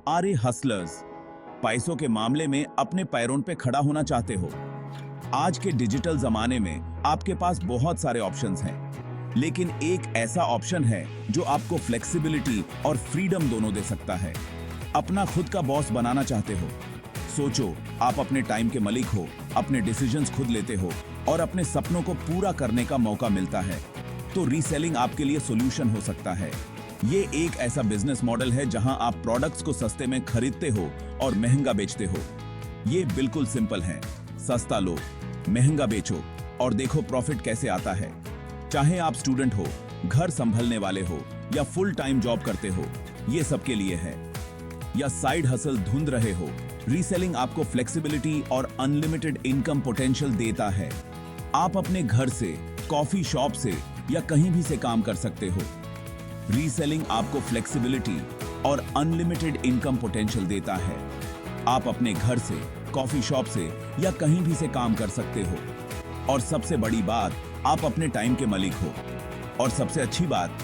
आरे hustlers, पैसों के मामले में अपने पैरों पे खड़ा होना चाहते हो। आज के डिजिटल जमाने में आपके पास बहुत सारे ऑप्शंस हैं, लेकिन एक ऐसा ऑप्शन है जो आपको फ्लेक्सिबिलिटी और फ्रीडम दोनों दे सकता है। अपना खुद का बॉस बनाना चाहते हो? सोचो, आप अपने टाइम के मलिक हो, अपने डिसीजंस खुद लेते हो और अपने सपनों को पूरा करने का मौका मिलता है, तो रीसेलिंग आपके लिए सॉल्यूशन हो सकता है। ये एक ऐसा बिजनेस मॉडल है जहां आप प्रोडक्ट्स को सस्ते में खरीदते हो और महंगा बेचते हो। ये बिल्कुल सिंपल है, सस्ता लो, महंगा बेचो और देखो प्रॉफिट कैसे आता है। चाहे आप स्टूडेंट हो, घर संभलने वाले हो या फुल टाइम जॉब करते हो, ये सबके लिए है। या साइड हसल ढूंढ रहे हो, रीसेलिंग आपको फ्लेक्सिबिलिटी और अनलिमिटेड इनकम पोटेंशियल देता है। आप अपने घर से, कॉफी शॉप से या कहीं भी से काम कर सकते हो। रीसेलिंग आपको फ्लेक्सिबिलिटी और अनलिमिटेड इनकम पोटेंशियल देता है। आप अपने घर से, कॉफी शॉप से या कहीं भी से काम कर सकते हो। और सबसे बड़ी बात, आप अपने टाइम के मलिक हो। और सबसे अच्छी बात,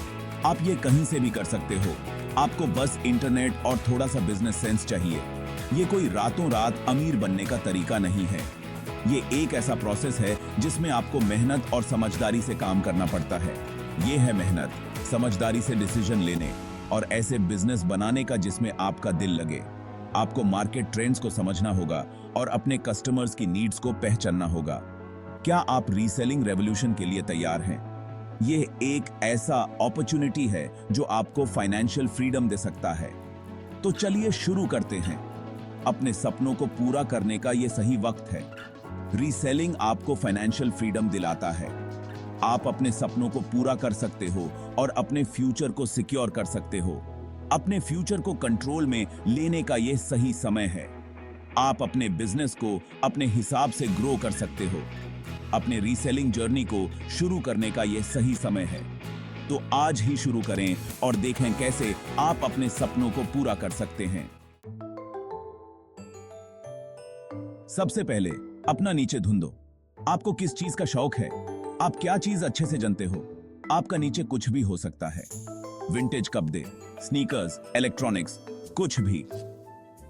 आप ये कहीं से भी कर सकते हो। आपको बस इंटरनेट और थोड़ा सा बिजनेस सेंस चाहिए। ये कोई रातों रात अमीर बनने का तरीका नहीं है। ये एक ऐसा प्रोसेस है जिसमें आपको मेहनत और समझदारी से काम करना पड़ता है। ये है मेहनत, समझदारी से डिसीजन लेने और ऐसे बिजनेस बनाने का जिसमें आपका दिल लगे। आपको मार्केट ट्रेंड्स को समझना होगा और अपने कस्टमर्स की नीड्स को पहचानना होगा। क्या आप रीसेलिंग रेवोल्यूशन के लिए तैयार हैं? ये एक ऐसा अपॉर्चुनिटी है जो आपको फाइनेंशियल फ्रीडम दे सकता है। तो चलिए शुरू करते हैं। अपने सपनों को पूरा करने का ये सही वक्त है। रीसेलिंग आपको फाइनेंशियल फ्रीडम दिलाता है। आप अपने सपनों को पूरा कर सकते हो और अपने फ्यूचर को सिक्योर कर सकते हो। अपने फ्यूचर को कंट्रोल में लेने का यह सही समय है। आप अपने बिजनेस को अपने हिसाब से ग्रो कर सकते हो। अपने रीसेलिंग जर्नी को शुरू करने का यह सही समय है। तो आज ही शुरू करें और देखें कैसे आप अपने सपनों को पूरा कर सकते हैं। सबसे पहले अपना नीचे ढूंढो। आपको किस चीज का शौक है? आप क्या चीज अच्छे से जानते हो? आपका नीचे कुछ भी हो सकता है। विंटेज कपड़े, स्नीकर्स, इलेक्ट्रॉनिक्स, कुछ भी।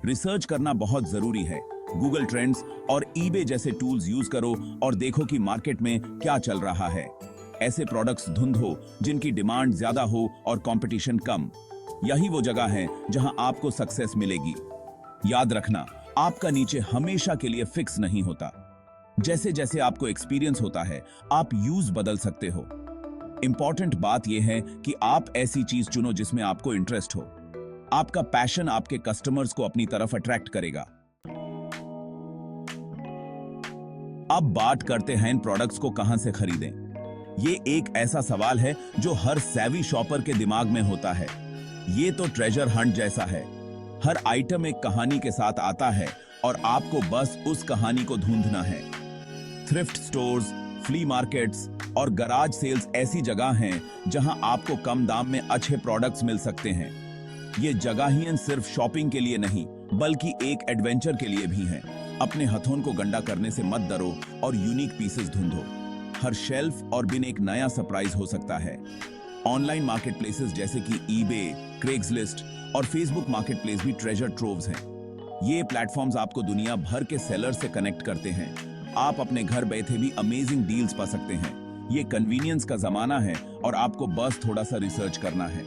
रिसर्च करना बहुत जरूरी है। गूगल ट्रेंड्स और ईबे जैसे टूल्स यूज करो और देखो कि मार्केट में क्या चल रहा है। ऐसे प्रोडक्ट्स ढूंढो जिनकी डिमांड ज्यादा हो और कंपटीशन कम। यही वो जगह है जहां आपको सक्सेस मिलेगी। याद रखना, आपका नीचे हमेशा के लिए फिक्स नहीं होता। जैसे जैसे आपको एक्सपीरियंस होता है, आप यूज बदल सकते हो। इंपॉर्टेंट बात यह है कि आप ऐसी चीज चुनो जिसमें आपको इंटरेस्ट हो। आपका पैशन आपके कस्टमर्स को अपनी तरफ अट्रैक्ट करेगा। अब बात करते हैं इन प्रोडक्ट्स को कहां से खरीदें। ये एक ऐसा सवाल है जो हर सैवी शॉपर के दिमाग में होता है। ये तो ट्रेजर हंट जैसा है। हर आइटम एक कहानी के साथ आता है और आपको बस उस कहानी को ढूंढना है। थ्रिफ्ट स्टोर्स, फ्ली मार्केट्स और गराज सेल्स ऐसी जगह हैं जहां आपको कम दाम में अच्छे प्रोडक्ट्स मिल सकते हैं। ये जगहें सिर्फ शॉपिंग के लिए नहीं, बल्कि एक एडवेंचर के लिए भी हैं। अपने हथों को गंदा करने से मत डरो और यूनिक पीसेस ढूंढो। हर शेल्फ और बिन एक नया सरप्राइज हो सकता है। ऑनलाइन मार्केटप्लेसेस जैसे कि ईबे, क्रेग्सलिस्ट और फेसबुक मार्केटप्लेस भी ट्रेजर ट्रोव्स हैं। ये प्लेटफॉर्म्स आपको दुनिया भर के सेलर से कनेक्ट करते हैं। आप अपने घर बैठे भी अमेजिंग डील्स पा सकते हैं। ये कन्वीनियंस का जमाना है और आपको बस थोड़ा सा रिसर्च करना है।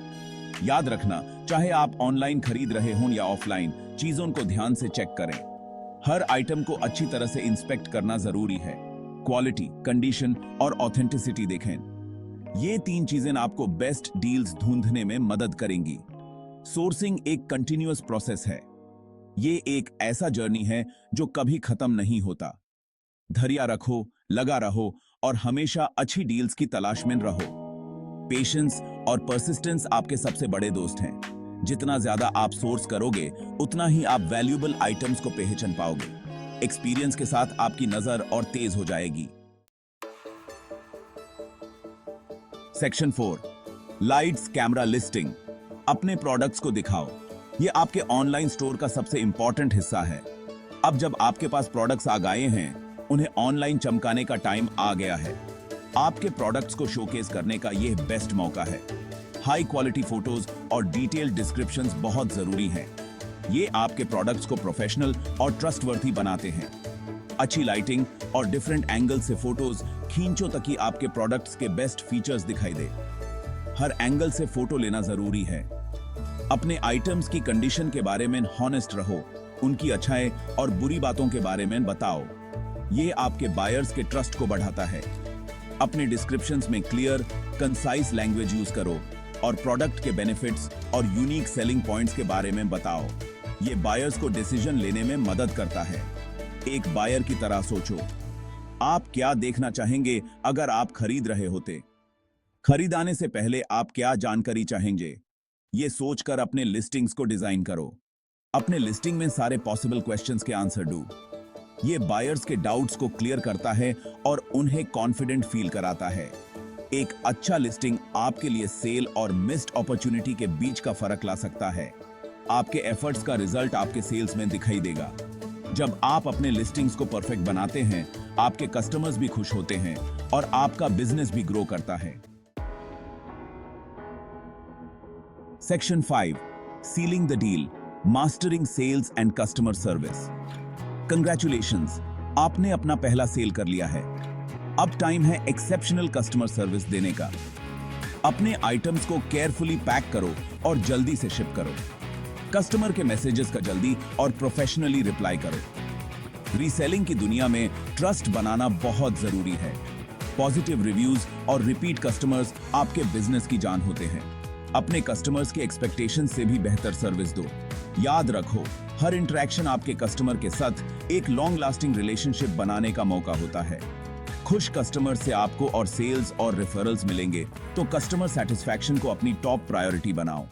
याद रखना, चाहे आप ऑनलाइन खरीद रहे हों या ऑफलाइन, चीजों को ध्यान से चेक करें। हर आइटम को अच्छी तरह से इंस्पेक्ट करना जरूरी है। क्वालिटी, कंडीशन और ऑथेंटिसिटी देखें। ये तीन चीजें आपको बेस्ट डील्स ढूंढने में मदद करेंगी। सोर्सिंग एक कंटिन्यूअस प्रोसेस है। ये एक ऐसा जर्नी है जो कभी खत्म नहीं होता। धैर्य रखो, लगा रहो और हमेशा अच्छी डील्स की तलाश में रहो। पेशेंस और परसिस्टेंस आपके सबसे बड़े दोस्त हैं। जितना ज्यादा आप सोर्स करोगे, उतना ही आप वैल्यूएबल आइटम्स को पहचान पाओगे। एक्सपीरियंस के साथ आपकी नजर और तेज हो जाएगी। Section 4, lights camera listing. अपने प्रोडक्ट्स को दिखाओ। ये आपके ऑनलाइन स्टोर का सबसे इंपॉर्टेंट हिस्सा है। अब जब आपके पास प्रोडक्ट्स आ गए हैं, उन्हें ऑनलाइन चमकाने का टाइम आ गया है। आपके प्रोडक्ट्स को शोकेस करने का यह बेस्ट मौका है। हाई क्वालिटी फोटोज और डिटेल्ड डिस्क्रिप्शंस बहुत जरूरी हैं। ये आपके प्रोडक्ट्स को प्रोफेशनल और ट्रस्टवर्थी बनाते हैं। अच्छी लाइटिंग और डिफरेंट एंगल से फोटोज खींचो ताकि आपके प्रोडक्ट्स के बेस्ट फीचर्स दिखाई दे। हर एंगल से फोटो लेना जरूरी है। अपने आइटम्स की कंडीशन के बारे में हॉनेस्ट रहो, उनकी अच्छाई और बुरी बातों के बारे में बताओ। ये आपके बायर्स के ट्रस्ट को बढ़ाता है। अपने डिस्क्रिप्शंस में क्लियर, कंसाइज लैंग्वेज यूज करो और प्रोडक्ट के बेनिफिट्स और यूनिक सेलिंग पॉइंट्स के बारे में बताओ। ये बायर्स को डिसीजन लेने में मदद करता है। एक बायर की तरह सोचो, आप क्या देखना चाहेंगे अगर आप खरीद रहे होते? खरीदाने से पहले आप क्या जानकारी चाहेंगे? ये सोचकर अपने लिस्टिंग्स को डिजाइन करो। अपने लिस्टिंग में सारे पॉसिबल क्वेश्चंस के आंसर दो। ये बायर्स के डाउट्स को क्लियर करता है और उन्हें कॉन्फिडेंट फील कराता है। एक अच्छा लिस्टिंग आपके लिए सेल और मिस्ड अपॉर्चुनिटी के बीच का फर्क ला सकता है। आपके एफर्ट्स का रिजल्ट आपके सेल्स में दिखाई देगा। जब आप अपने लिस्टिंग्स को परफेक्ट बनाते हैं, आपके कस्टमर्स भी खुश होते हैं और आपका बिजनेस भी ग्रो करता है। Section 5, sealing the deal, mastering sales and customer service. Congratulations, आपने अपना पहला सेल कर लिया है। अब टाइम है एक्सेप्शनल कस्टमर सर्विस देने का। अपने आइटम्स को केयरफुली पैक करो और जल्दी से शिप करो। कस्टमर के मैसेजेस का जल्दी और प्रोफेशनली रिप्लाई करो। रीसेलिंग की दुनिया में ट्रस्ट बनाना बहुत जरूरी है। पॉजिटिव रिव्यूज और रिपीट कस्टमर्स आपके बिजनेस की जान होते हैं। अपने कस्टमर्स के एक्सपेक्टेशन से भी बेहतर सर्विस दो। याद रखो, हर इंटरेक्शन आपके कस्टमर के साथ एक लॉन्ग लास्टिंग रिलेशनशिप बनाने का मौका होता है। खुश कस्टमर से आपको और सेल्स और रेफरल्स मिलेंगे, तो कस्टमर सेटिस्फैक्शन को अपनी टॉप प्रायोरिटी बनाओ।